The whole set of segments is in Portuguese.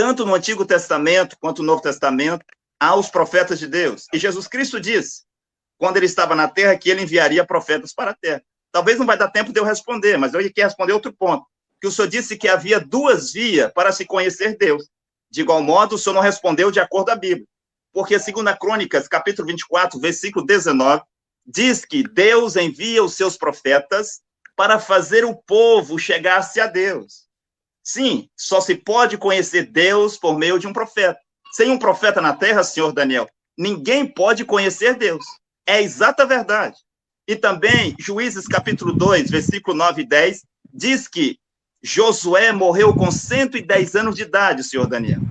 tanto no Antigo Testamento quanto no Novo Testamento, há os profetas de Deus. E Jesus Cristo disse, quando ele estava na terra, que ele enviaria profetas para a terra. Talvez não vai dar tempo de eu responder, mas eu quero responder outro ponto. Que o senhor disse que havia duas vias para se conhecer Deus. De igual modo, o senhor não respondeu de acordo com a Bíblia. Porque, segundo a Crônicas, capítulo 24, versículo 19, diz que Deus envia os seus profetas para fazer o povo chegar-se a Deus. Sim, só se pode conhecer Deus por meio de um profeta. Sem um profeta na terra, senhor Daniel, ninguém pode conhecer Deus. É a exata verdade. E também, Juízes capítulo 2, versículo 9 e 10, diz que Josué morreu com 110 anos de idade, senhor Daniel.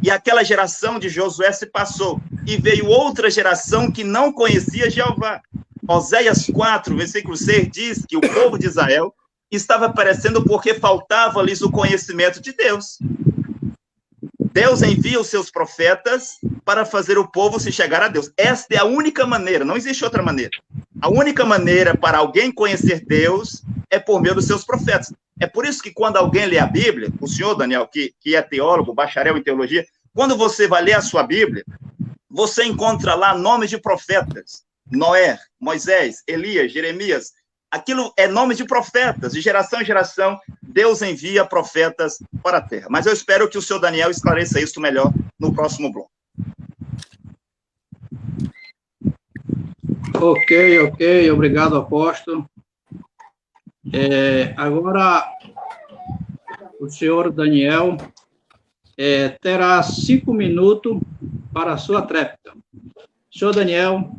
E aquela geração de Josué se passou. E veio outra geração que não conhecia Jeová. Oséias 4, versículo 6, diz que o povo de Israel estava perecendo porque faltava-lhes o conhecimento de Deus. Deus envia os seus profetas para fazer o povo se chegar a Deus. Esta é a única maneira, não existe outra maneira. A única maneira para alguém conhecer Deus é por meio dos seus profetas. É por isso que quando alguém lê a Bíblia, o senhor, Daniel, que é teólogo, bacharel em teologia, quando você vai ler a sua Bíblia, você encontra lá nomes de profetas. Noé, Moisés, Elias, Jeremias. Aquilo é nome de profetas. De geração em geração, Deus envia profetas para a terra. Mas eu espero que o senhor Daniel esclareça isso melhor no próximo bloco. Ok. Obrigado, apóstolo. Agora, o senhor Daniel terá 5 minutos para a sua tréplica. Senhor Daniel,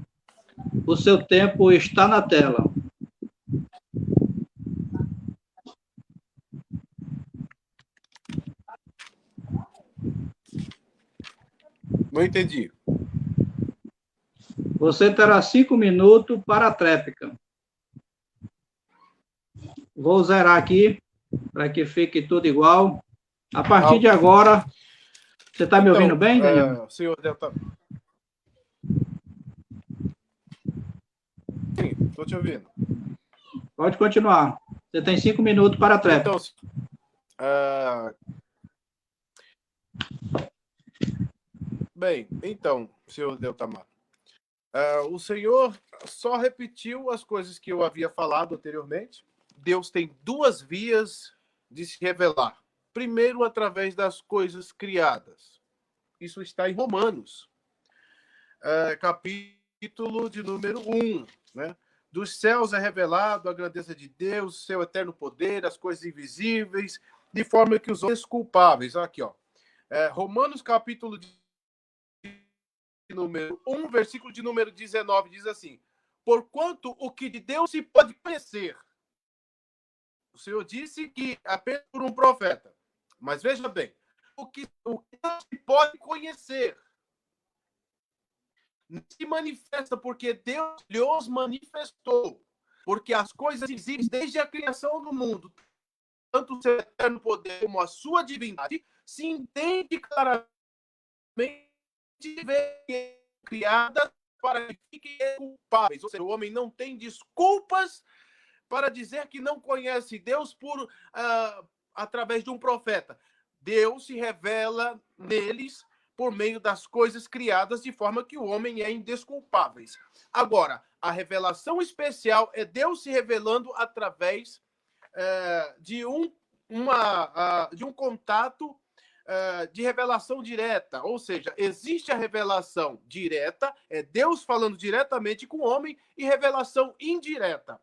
o seu tempo está na tela. Não entendi. Você terá 5 minutos para a tréplica. Vou zerar aqui, para que fique tudo igual. A partir de agora, você está me ouvindo bem, Daniel? Senhor Delta. Sim, estou te ouvindo. Pode continuar. Você tem 5 minutos para a tréplica. Então, senhor Deltamar, o senhor só repetiu as coisas que eu havia falado anteriormente. Deus tem duas vias de se revelar. Primeiro, através das coisas criadas. Isso está em Romanos, capítulo de número 1, né? Dos céus é revelado a grandeza de Deus, seu eterno poder, as coisas invisíveis, de forma que os homens culpáveis. Aqui, ó. Romanos, capítulo de número 1, versículo de número 19, diz assim: porquanto o que de Deus se pode conhecer. O Senhor disse que apenas por um profeta. Mas veja bem, o que Deus se pode conhecer se manifesta porque Deus lhes manifestou. Porque as coisas invisíveis desde a criação do mundo, tanto o seu eterno poder como a sua divindade, se entende claramente criadas para que fiquem culpáveis. Ou seja, o homem não tem desculpas para dizer que não conhece Deus através de um profeta. Deus se revela neles por meio das coisas criadas, de forma que o homem é indesculpável. Agora, a revelação especial é Deus se revelando através de um contato de revelação direta. Ou seja, existe a revelação direta, é Deus falando diretamente com o homem, e revelação indireta.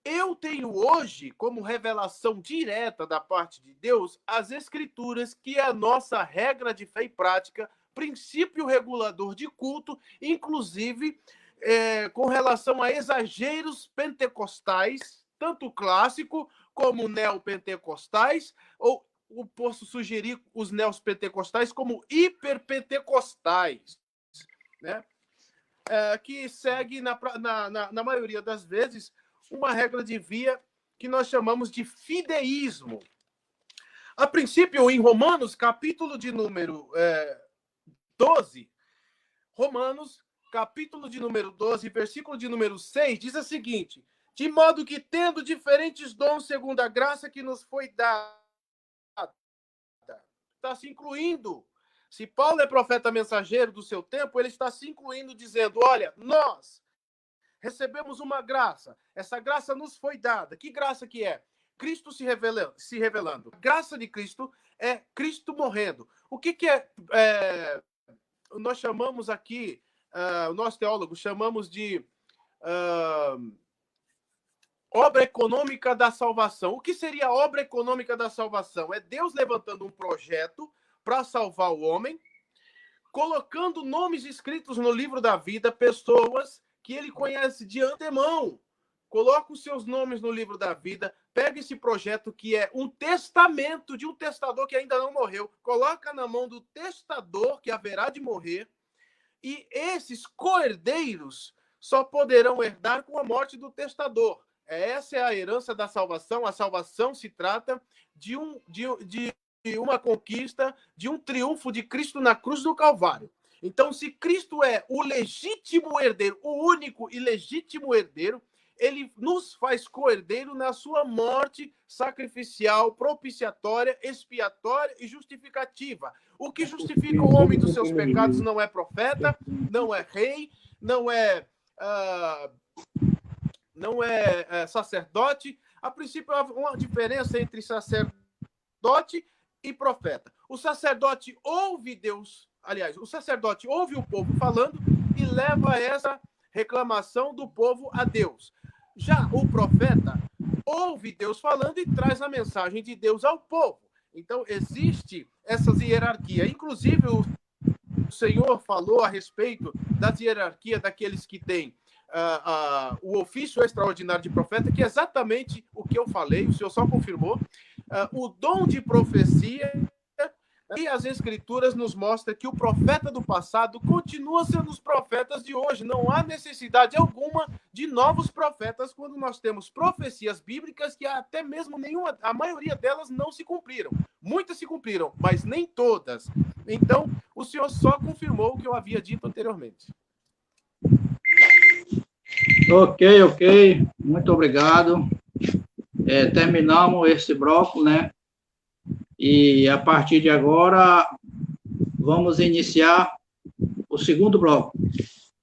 Eu tenho hoje, como revelação direta da parte de Deus, as Escrituras, que é a nossa regra de fé e prática, princípio regulador de culto, inclusive com relação a exageros pentecostais, tanto clássico como neopentecostais, ou posso sugerir os neopentecostais como hiperpentecostais, né? Que segue, na maioria das vezes, uma regra de via que nós chamamos de fideísmo. A princípio, em Romanos, capítulo de número 12, Romanos, capítulo de número 12, versículo de número 6, diz o seguinte: de modo que, tendo diferentes dons segundo a graça que nos foi dada. está se incluindo. Se Paulo é profeta mensageiro do seu tempo, ele está se incluindo, dizendo, olha, nós recebemos uma graça. Essa graça nos foi dada. Que graça que é? Cristo se revelando. A graça de Cristo é Cristo morrendo. O que nós chamamos aqui, nós teólogos chamamos de obra econômica da salvação. O que seria a obra econômica da salvação? É Deus levantando um projeto para salvar o homem, colocando nomes escritos no livro da vida, pessoas que ele conhece de antemão. Coloca os seus nomes no livro da vida, pega esse projeto que é um testamento de um testador que ainda não morreu, coloca na mão do testador que haverá de morrer, e esses co-herdeiros só poderão herdar com a morte do testador. Essa é a herança da salvação. A salvação se trata de uma conquista, de um triunfo de Cristo na cruz do Calvário. Então, se Cristo é o legítimo herdeiro, o único e legítimo herdeiro, ele nos faz co-herdeiro na sua morte sacrificial, propiciatória, expiatória e justificativa. O que justifica o homem dos seus pecados não é profeta, não é rei, não é sacerdote. A princípio, há uma diferença entre sacerdote e profeta. O sacerdote ouve Deus, aliás, o sacerdote ouve o povo falando e leva essa reclamação do povo a Deus. Já o profeta ouve Deus falando e traz a mensagem de Deus ao povo. Então, existe essa hierarquia. Inclusive, o Senhor falou a respeito da hierarquia daqueles que têm o ofício extraordinário de profeta, que é exatamente o que eu falei, o Senhor só confirmou. O dom de profecia, e as Escrituras nos mostram que o profeta do passado continua sendo os profetas de hoje. Não há necessidade alguma de novos profetas quando nós temos profecias bíblicas que até mesmo a maioria delas não se cumpriram. Muitas se cumpriram, mas nem todas. Então, o Senhor só confirmou o que eu havia dito anteriormente. Ok. Muito obrigado. Terminamos esse bloco, né? E a partir de agora, vamos iniciar o segundo bloco.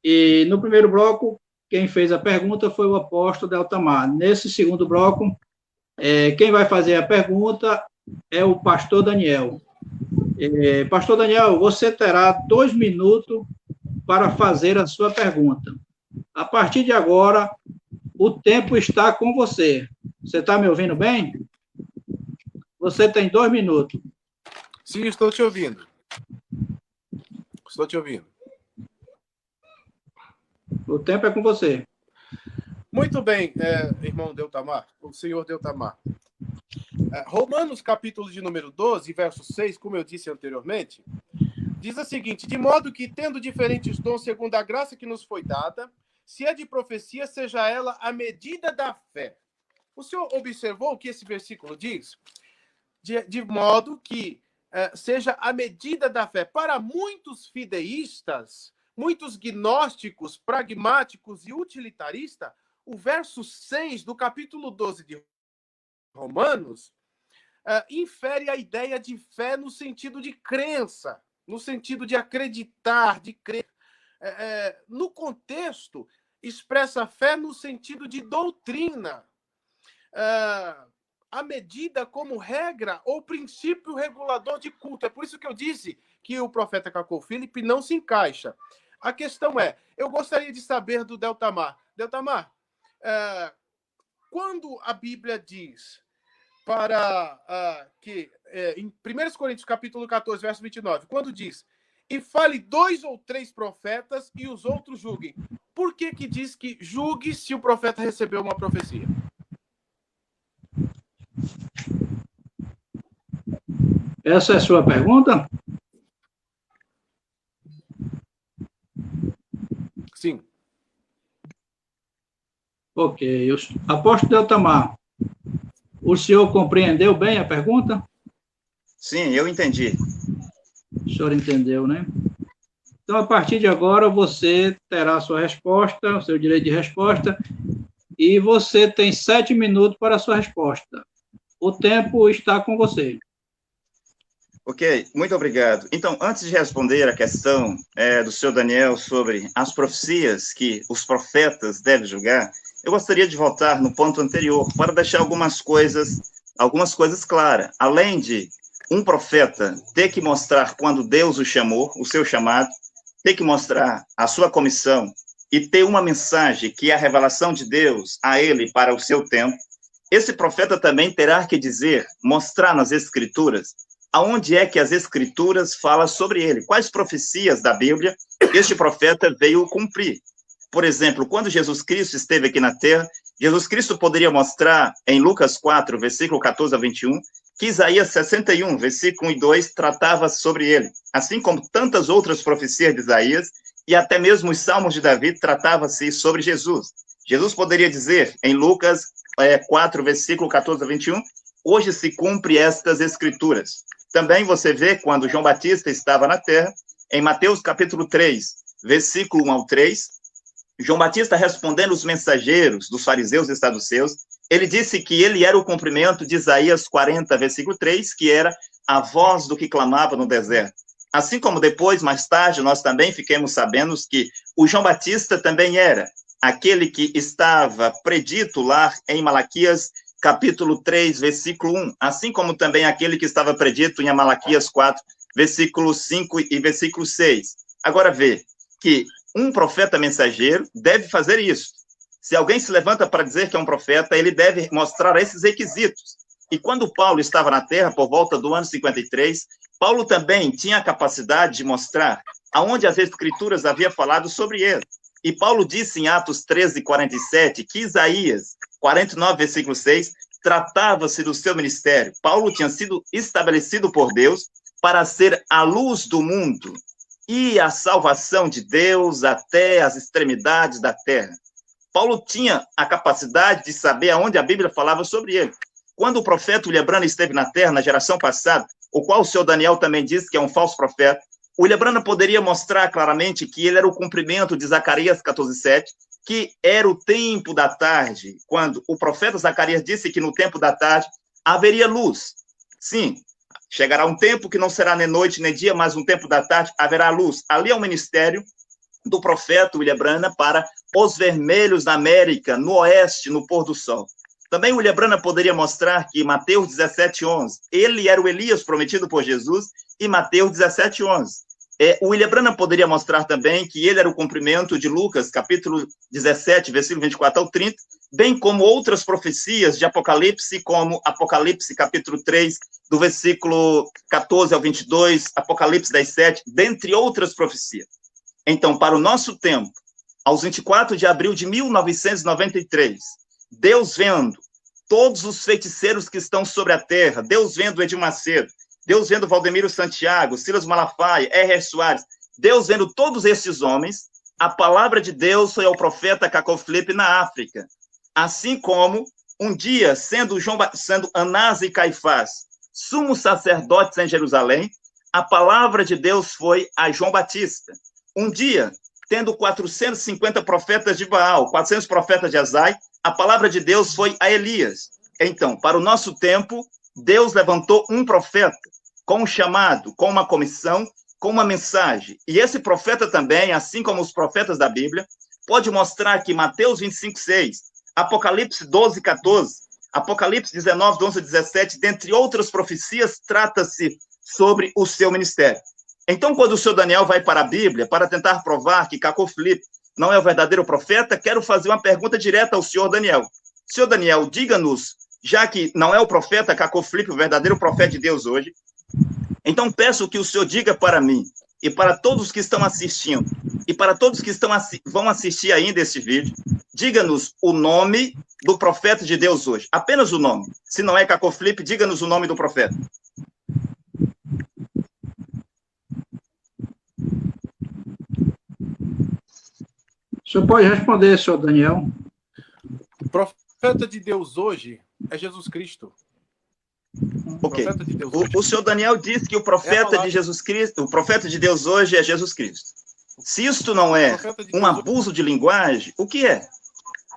E no primeiro bloco, quem fez a pergunta foi o apóstolo Deltamar. Nesse segundo bloco, quem vai fazer a pergunta é o pastor Daniel. Pastor Daniel, você terá 2 minutos para fazer a sua pergunta. A partir de agora, o tempo está com você. Você está me ouvindo bem? Você tem 2 minutos. Sim, estou te ouvindo. Estou te ouvindo. O tempo é com você. Muito bem, irmão Deltamar, o senhor Deltamar. Romanos, capítulo de número 12, verso 6, como eu disse anteriormente, diz o seguinte: de modo que, tendo diferentes dons segundo a graça que nos foi dada, se é de profecia, seja ela a medida da fé. O senhor observou o que esse versículo diz? De modo que seja a medida da fé. Para muitos fideístas, muitos gnósticos, pragmáticos e utilitaristas, o verso 6 do capítulo 12 de Romanos infere a ideia de fé no sentido de crença, no sentido de acreditar, de crer. No contexto, expressa fé no sentido de doutrina. A medida como regra ou princípio regulador de culto. É por isso que eu disse que o profeta Cacau Filipe não se encaixa. A questão é, eu gostaria de saber do Deltamar. Deltamar, quando a Bíblia diz que, em 1 Coríntios capítulo 14, verso 29, quando diz, e fale 2 ou 3 profetas e os outros julguem, por que diz que julgue se o profeta recebeu uma profecia? Essa é a sua pergunta? Sim. Ok. Apóstolo Deltamar, o senhor compreendeu bem a pergunta? Sim, eu entendi. O senhor entendeu, né? Então, a partir de agora, você terá a sua resposta, o seu direito de resposta, e você tem 7 minutos para a sua resposta. O tempo está com você. Ok, muito obrigado. Então, antes de responder a questão do senhor Daniel sobre as profecias que os profetas devem julgar, eu gostaria de voltar no ponto anterior para deixar algumas coisas claras. Além de um profeta ter que mostrar quando Deus o chamou, o seu chamado, ter que mostrar a sua comissão e ter uma mensagem que é a revelação de Deus a ele para o seu tempo, esse profeta também terá que dizer, mostrar nas Escrituras, aonde é que as Escrituras falam sobre ele, quais profecias da Bíblia este profeta veio cumprir. Por exemplo, quando Jesus Cristo esteve aqui na Terra, Jesus Cristo poderia mostrar em Lucas 4, versículo 14 a 21, que Isaías 61, versículo 1 e 2, tratava sobre ele, assim como tantas outras profecias de Isaías, e até mesmo os Salmos de Davi tratavam-se sobre Jesus. Jesus poderia dizer, em Lucas 4, versículo 14 a 21, hoje se cumpre estas Escrituras. Também você vê, quando João Batista estava na terra, em Mateus capítulo 3, versículo 1 ao 3, João Batista respondendo os mensageiros dos fariseus e saduceus, ele disse que ele era o cumprimento de Isaías 40, versículo 3, que era a voz do que clamava no deserto. Assim como depois, mais tarde, nós também ficamos sabendo que o João Batista também era aquele que estava predito lá em Malaquias capítulo 3, versículo 1, assim como também aquele que estava predito em Malaquias 4, versículo 5 e versículo 6. Agora vê que um profeta mensageiro deve fazer isso. Se alguém se levanta para dizer que é um profeta, ele deve mostrar esses requisitos. E quando Paulo estava na terra, por volta do ano 53, Paulo também tinha a capacidade de mostrar aonde as Escrituras haviam falado sobre ele. E Paulo disse em Atos 13, 47, que Isaías 49, versículo 6, tratava-se do seu ministério. Paulo tinha sido estabelecido por Deus para ser a luz do mundo e a salvação de Deus até as extremidades da terra. Paulo tinha a capacidade de saber aonde a Bíblia falava sobre ele. Quando o profeta William Branham esteve na terra, na geração passada, o qual o senhor Daniel também disse que é um falso profeta, William Branham poderia mostrar claramente que ele era o cumprimento de Zacarias 14:7, que era o tempo da tarde, quando o profeta Zacarias disse que no tempo da tarde haveria luz. Sim, chegará um tempo que não será nem noite nem dia, mas no tempo da tarde haverá luz. Ali é o ministério do profeta William Branham para os vermelhos da América, no oeste, no pôr do sol. Também William Branham poderia mostrar que Mateus 17:11, ele era o Elias prometido por Jesus, e Mateus 17:11. O William Branham poderia mostrar também que ele era o cumprimento de Lucas, capítulo 17, versículo 24 ao 30, bem como outras profecias de Apocalipse, como Apocalipse, capítulo 3, do versículo 14 ao 22, Apocalipse 10:7, dentre outras profecias. Então, para o nosso tempo, aos 24 de abril de 1993, Deus vendo todos os feiticeiros que estão sobre a terra, Deus vendo Edir Macedo, Deus vendo Valdemiro Santiago, Silas Malafaia, R. Soares, Deus vendo todos esses homens, a palavra de Deus foi ao profeta Cacau Filipe na África. Assim como, um dia, sendo Anás e Caifás, sumos sacerdotes em Jerusalém, a palavra de Deus foi a João Batista. Um dia, tendo 450 profetas de Baal, 400 profetas de Azai, a palavra de Deus foi a Elias. Então, para o nosso tempo, Deus levantou um profeta com um chamado, com uma comissão, com uma mensagem. E esse profeta também, assim como os profetas da Bíblia, pode mostrar que Mateus 25:6, Apocalipse 12:14, Apocalipse 19, 11 a 17, dentre outras profecias, trata-se sobre o seu ministério. Então, quando o senhor Daniel vai para a Bíblia para tentar provar que Cacau Filipe não é o verdadeiro profeta, quero fazer uma pergunta direta ao senhor Daniel. Senhor Daniel, diga-nos, já que não é o profeta Cacau Filipe, o verdadeiro profeta de Deus hoje, então peço que o senhor diga para mim, e para todos que estão assistindo, e para todos que vão assistir ainda esse vídeo, diga-nos o nome do profeta de Deus hoje. Apenas o nome. Se não é Cacau Filipe, diga-nos o nome do profeta. O senhor pode responder, senhor Daniel? O profeta de Deus hoje é Jesus Cristo. Ok. O senhor Daniel disse que o profeta de Jesus Cristo, o profeta de Deus hoje é Jesus Cristo. Se isto não é um abuso de linguagem, o que é?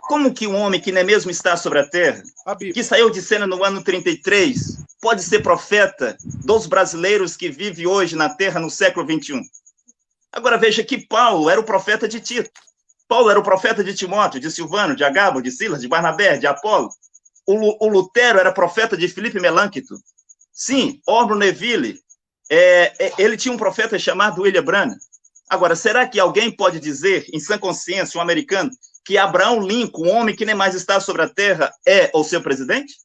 Como que um homem que nem mesmo está sobre a terra, que saiu de cena no ano 33, pode ser profeta dos brasileiros que vivem hoje na Terra no século XXI? Agora veja que Paulo era o profeta de Tito. Paulo era o profeta de Timóteo, de Silvano, de Agabo, de Silas, de Barnabé, de Apolo. O Lutero era profeta de Filipe Melancto. Sim, Ormo Neville, ele tinha um profeta chamado William Branham. Agora, será que alguém pode dizer, em sã consciência, um americano, que Abraham Lincoln, um homem que nem mais está sobre a terra, é o seu presidente?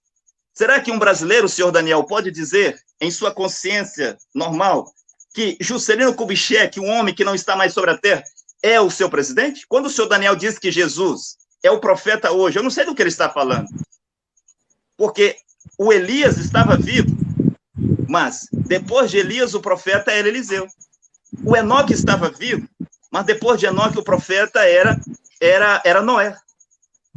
Será que um brasileiro, senhor Daniel, pode dizer, em sua consciência normal, que Juscelino Kubitschek, um homem que não está mais sobre a terra, é o seu presidente? Quando o senhor Daniel diz que Jesus é o profeta hoje, eu não sei do que ele está falando. Porque o Elias estava vivo, mas depois de Elias, o profeta era Eliseu. O Enoque estava vivo, mas depois de Enoque, o profeta era Noé.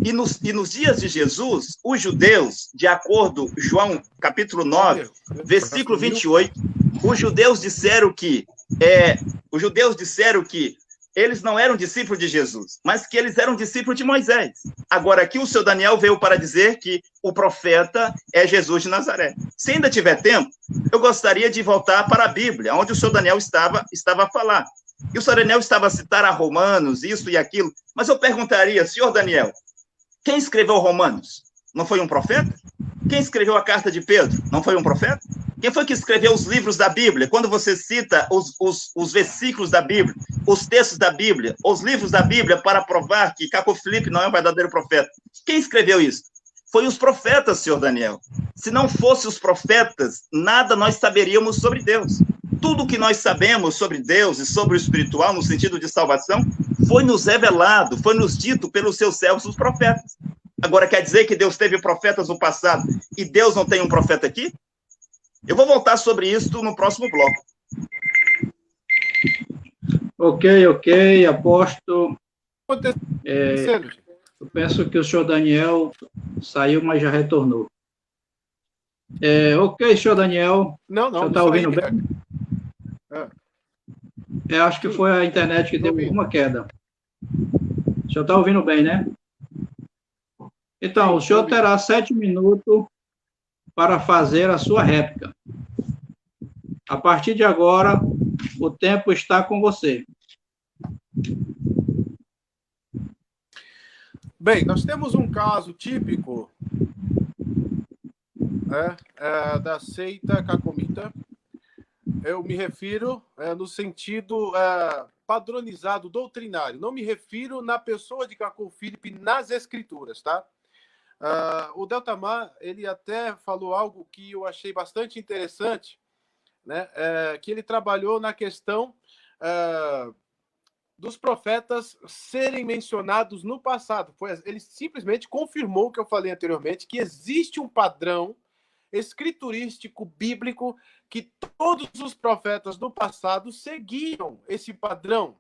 E nos dias de Jesus, os judeus, de acordo com João capítulo 9, versículo 28, os judeus disseram que eles não eram discípulos de Jesus, mas que eles eram discípulos de Moisés. Agora, aqui o seu Daniel veio para dizer que o profeta é Jesus de Nazaré. Se ainda tiver tempo, eu gostaria de voltar para a Bíblia, onde o seu Daniel estava a falar. E o seu Daniel estava a citar a Romanos, isso e aquilo, mas eu perguntaria, senhor Daniel, quem escreveu Romanos? Não foi um profeta? Quem escreveu a carta de Pedro? Não foi um profeta? Quem foi que escreveu os livros da Bíblia? Quando você cita os versículos da Bíblia, os textos da Bíblia, os livros da Bíblia para provar que Caco Filipe não é um verdadeiro profeta. Quem escreveu isso? Foi os profetas, senhor Daniel. Se não fossem os profetas, nada nós saberíamos sobre Deus. Tudo que nós sabemos sobre Deus e sobre o espiritual, no sentido de salvação, foi nos revelado, foi nos dito pelos seus servos, os profetas. Agora, quer dizer que Deus teve profetas no passado e Deus não tem um profeta aqui? Eu vou voltar sobre isso no próximo bloco. Ok, apóstolo. Eu penso que o senhor Daniel saiu, mas já retornou. Ok, senhor Daniel. Não. O senhor está ouvindo bem? Acho que foi a internet que deu uma queda. O senhor está ouvindo bem, né? Então, o senhor terá 7 minutos para fazer a sua réplica. A partir de agora, o tempo está com você. Bem, nós temos um caso típico da seita cacomita. Eu me refiro no sentido padronizado, doutrinário. Não me refiro na pessoa de Caco Filipe nas escrituras, tá? O Deltamar, ele até falou algo que eu achei bastante interessante, né? Que ele trabalhou na questão dos profetas serem mencionados no passado. Ele simplesmente confirmou o que eu falei anteriormente, que existe um padrão escriturístico, bíblico, que todos os profetas do passado seguiam esse padrão,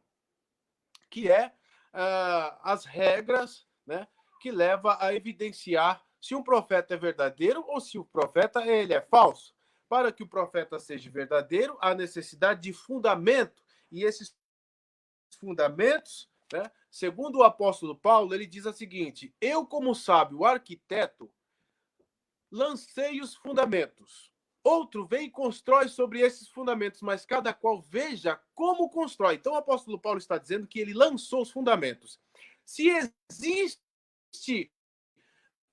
que é as regras, né, que leva a evidenciar se um profeta é verdadeiro ou se o profeta ele é falso. Para que o profeta seja verdadeiro, há necessidade de fundamento, e esses fundamentos, né, segundo o apóstolo Paulo, ele diz o seguinte: eu, como sábio arquiteto, lancei os fundamentos. Outro vem e constrói sobre esses fundamentos, mas cada qual veja como constrói. Então o apóstolo Paulo está dizendo que ele lançou os fundamentos. Se existe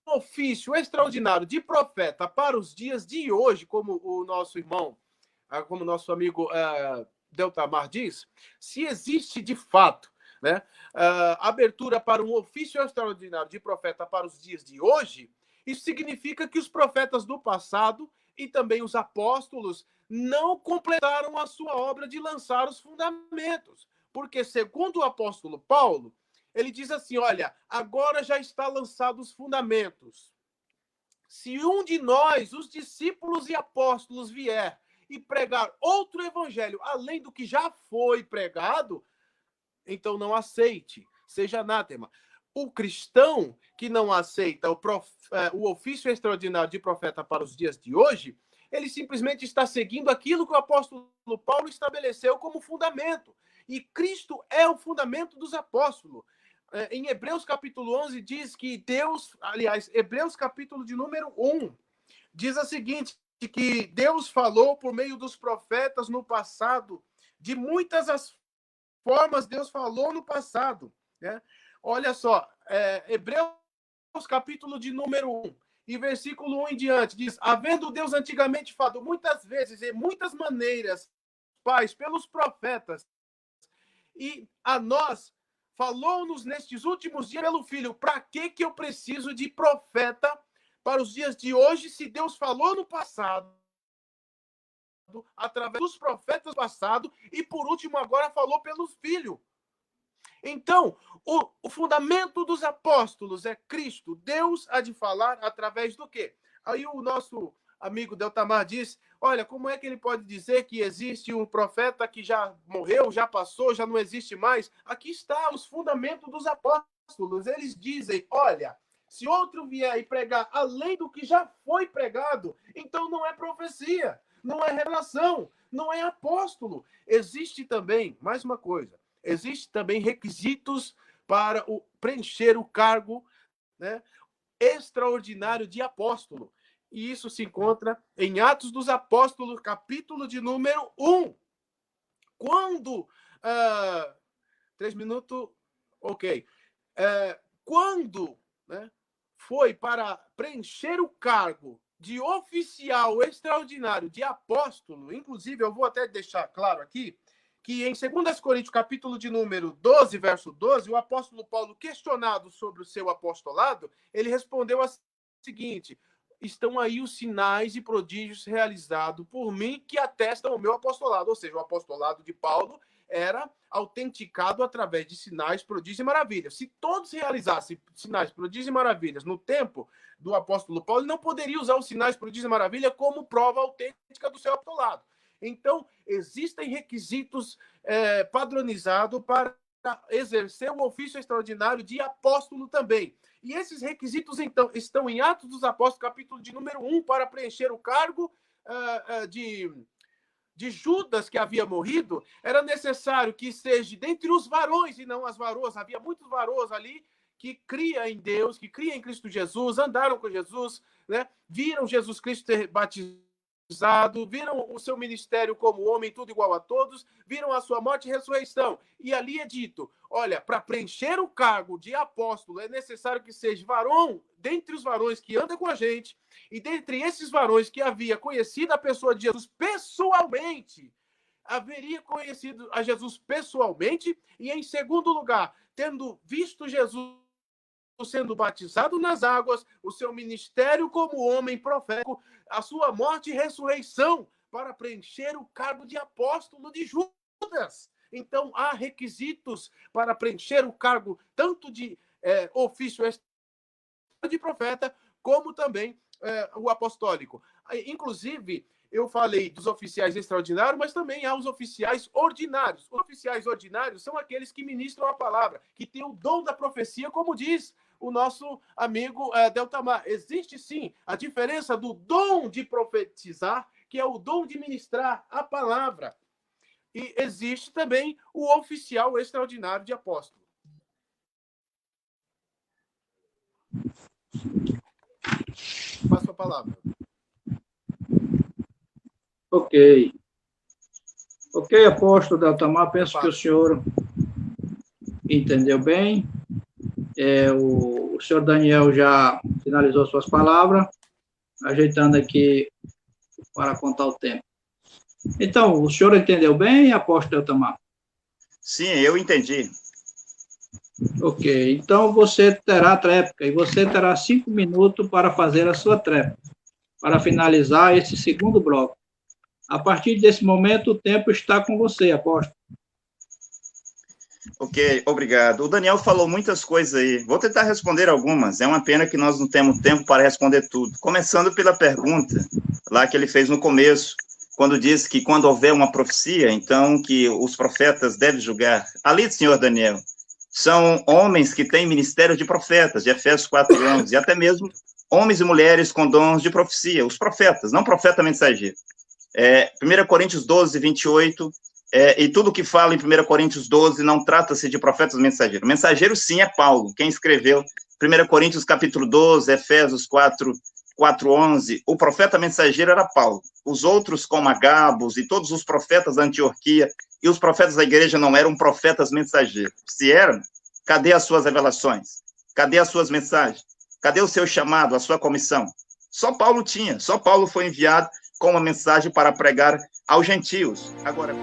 um ofício extraordinário de profeta para os dias de hoje, como o nosso irmão, como nosso amigo Deltamar diz, se existe de fato, né, abertura para um ofício extraordinário de profeta para os dias de hoje, isso significa que os profetas do passado e também os apóstolos não completaram a sua obra de lançar os fundamentos. Porque, segundo o apóstolo Paulo, ele diz assim, olha, agora já está lançados os fundamentos. Se um de nós, os discípulos e apóstolos, vier e pregar outro evangelho além do que já foi pregado, então não aceite, seja anátema. O cristão que não aceita o ofício extraordinário de profeta para os dias de hoje, ele simplesmente está seguindo aquilo que o apóstolo Paulo estabeleceu como fundamento. E Cristo é o fundamento dos apóstolos. Em Hebreus capítulo 11 diz que Deus, aliás, Hebreus capítulo de número 1, diz o seguinte, que Deus falou por meio dos profetas no passado, de muitas as formas Deus falou no passado, né? Olha só, Hebreus capítulo de número 1, e versículo 1 em diante, diz: havendo Deus antigamente falado muitas vezes, em muitas maneiras, pais, pelos profetas, e a nós falou-nos nestes últimos dias pelo Filho. Para que eu preciso de profeta para os dias de hoje, se Deus falou no passado, através dos profetas do passado, e por último agora falou pelo Filho? Então, o fundamento dos apóstolos é Cristo. Deus há de falar através do quê? Aí o nosso amigo Deltamar diz: olha, como é que ele pode dizer que existe um profeta que já morreu, já passou, já não existe mais? Aqui está os fundamentos dos apóstolos. Eles dizem: olha, se outro vier e pregar além do que já foi pregado, então não é profecia, não é revelação, não é apóstolo. Existe também, mais uma coisa, existe também requisitos para preencher o cargo, né, extraordinário de apóstolo. E isso se encontra em Atos dos Apóstolos, capítulo de número 1. Quando... 3 minutos... Ok. Quando, né, foi para preencher o cargo de oficial extraordinário de apóstolo, inclusive eu vou até deixar claro aqui, que em 2 Coríntios, capítulo de número 12, verso 12, o apóstolo Paulo, questionado sobre o seu apostolado, ele respondeu o seguinte: estão aí os sinais e prodígios realizados por mim que atestam o meu apostolado. Ou seja, o apostolado de Paulo era autenticado através de sinais, prodígios e maravilhas. Se todos realizassem sinais, prodígios e maravilhas no tempo do apóstolo Paulo, ele não poderia usar os sinais, prodígios e maravilhas como prova autêntica do seu apostolado. Então, existem requisitos padronizados para exercer o ofício extraordinário de apóstolo também. E esses requisitos, então, estão em Atos dos Apóstolos, capítulo de número 1, para preencher o cargo de Judas, que havia morrido. Era necessário que seja dentre os varões e não as varoas. Havia muitos varões ali que criam em Deus, que criam em Cristo Jesus, andaram com Jesus, né? Viram Jesus Cristo ser batizado, viram o seu ministério como homem, tudo igual a todos, viram a sua morte e ressurreição. E ali é dito: olha, para preencher o cargo de apóstolo é necessário que seja varão dentre os varões que andam com a gente, e dentre esses varões que havia conhecido a pessoa de Jesus pessoalmente, haveria conhecido a Jesus pessoalmente, e em segundo lugar, tendo visto Jesus sendo batizado nas águas, o seu ministério como homem profético, a sua morte e ressurreição, para preencher o cargo de apóstolo de Judas. Então, há requisitos para preencher o cargo tanto de ofício de profeta, como também o apostólico. Inclusive, eu falei dos oficiais extraordinários, mas também há os oficiais ordinários. Os oficiais ordinários são aqueles que ministram a palavra, que têm o dom da profecia, como diz o nosso amigo Deltamar. Existe, sim, a diferença do dom de profetizar, que é o dom de ministrar a palavra. E existe também o oficial extraordinário de apóstolo. Passo a palavra. Ok. Ok, apóstolo Deltamar, penso que o senhor entendeu bem. O senhor Daniel já finalizou suas palavras, ajeitando aqui para contar o tempo. Então, o senhor entendeu bem, apóstolo Deltamar? Sim, eu entendi. Ok, então você terá tréplica, e você terá 5 minutos para fazer a sua tréplica, para finalizar esse segundo bloco. A partir desse momento, o tempo está com você, apóstolo. Ok, obrigado. O Daniel falou muitas coisas aí. Vou tentar responder algumas. É uma pena que nós não temos tempo para responder tudo. Começando pela pergunta lá que ele fez no começo, quando disse que quando houver uma profecia, então que os profetas devem julgar. Ali, senhor Daniel, são homens que têm ministério de profetas, de Efésios 4:11, e até mesmo homens e mulheres com dons de profecia, os profetas, não profeta mensageiro. 1 Coríntios 12, 28, e tudo que fala em 1 Coríntios 12 não trata-se de profetas mensageiros. Mensageiro, sim, é Paulo, quem escreveu 1 Coríntios capítulo 12, Efésios 4, 4:11, o profeta mensageiro era Paulo. Os outros, como Agabos e todos os profetas da Antioquia e os profetas da igreja, não eram profetas mensageiros. Se eram, cadê as suas revelações? Cadê as suas mensagens? Cadê o seu chamado, a sua comissão? Só Paulo tinha, só Paulo foi enviado com uma mensagem para pregar aos gentios. Agora...